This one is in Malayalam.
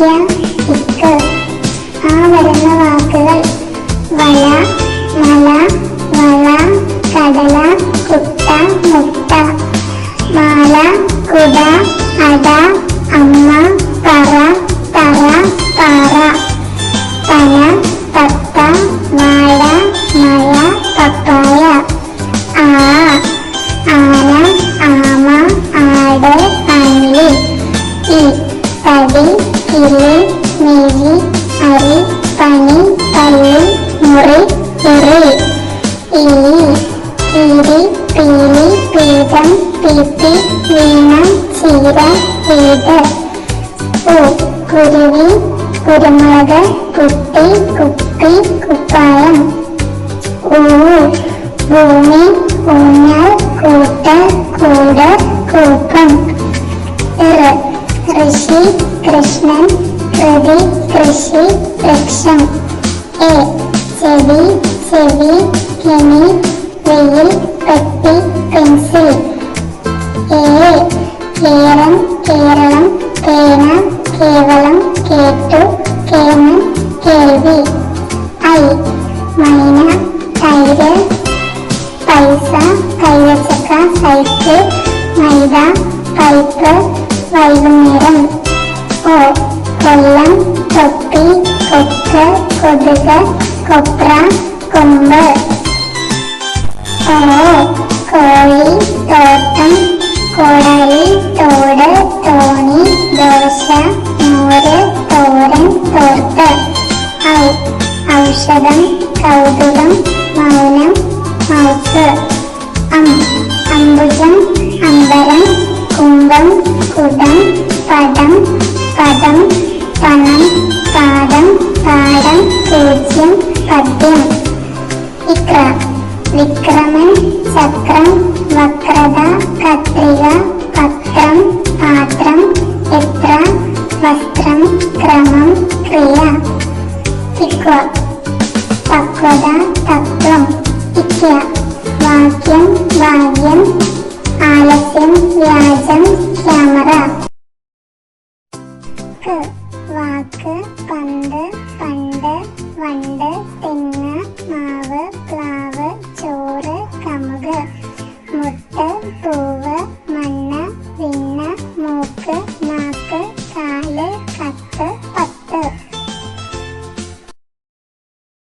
ഇക്ക്. ആ വരുന്ന വാക്കുകൾ വല, മല, വള, കടല, കുട്ട, മുട്ട. മാല, കുട, അട, അമ്മ, പറ, തറ, പാറ. പന, പപ്പ, വാഴ, മഴ, പപ്പായ. ആ, ആന, ആമ, ആട്, അണലി. ഇ, തടി, കിളി, മിഴി, അരി, പനി, പല്ലി, മുറി, ഉറി. ഈ, കീരി, പീലി, പീഠം, പീപ്പി, വീണ, ചീര, വീട്. ഉ, കുരുവി, കുരുമുളക്, കുട്ടി, കുപ്പി, കുപ്പായം. ഊ, ഭൂമി, ഊഞ്ഞാൽ, കൂട്ട്, കൂട്, കൂപ്പം. ഇറ്, ഋഷി, കൃഷ്ണൻ, കൃതി, കൃഷി, വൃക്ഷം. എ, ചെവി, ചെവി, കെണി, വെയിൽ, പെട്ടി, പെൻസിൽ. ഏ, കേരം, കേരളം, പേന, കേവലം, കേട്ടു, കേമൻ, കേൾവി. ഐ, മൈന, തൈര്, പൈസ, കൈവച്ചക്ക, സൈക്കിൾ, മൈദ, പൈപ്പ്, വൈകുന്നേരം. ഓ, കൊല്ലം, തൊപ്പി, കൊക്ക്, കൊതുക്, കൊപ്ര, കൊമ്പ്. ഓ, കോഴി, തോട്ടം, കോടാലി, തോട്, തോണി, ദോശ, മോര്, തോരൻ, തോർത്ത്. ഔ, ഔഷധം, കൗതുകം, മൗനം, മൗസ്. അം, അംബുജം, അമ്പരം, കുംഭം, കുടം, പടം, പദം, പണം, പാദം, പാടം, പൂജ്യം, പദ്യം. ഇക്ര, വിക്രമൻ, ചക്രം, വക്രത, കത്രിക, പത്രം, പാത്രം, എത്ര, വസ്ത്രം, ക്രമം, ക്രിയ. ഇക്വ, പക്വത, തത്വം. ഇക്യ, വാക്യം, ഭാഗ്യം, ആലസ്യം, വ്യാജം, ക്യാമറ. ക്ക്, വാക്ക്, പന്ത്, പണ്ട്, വണ്ട്, തെങ്ങ്, മാവ്, പ്ലാവ്, ചോറ്, കമുക്. മുട്ട്, പൂവ്,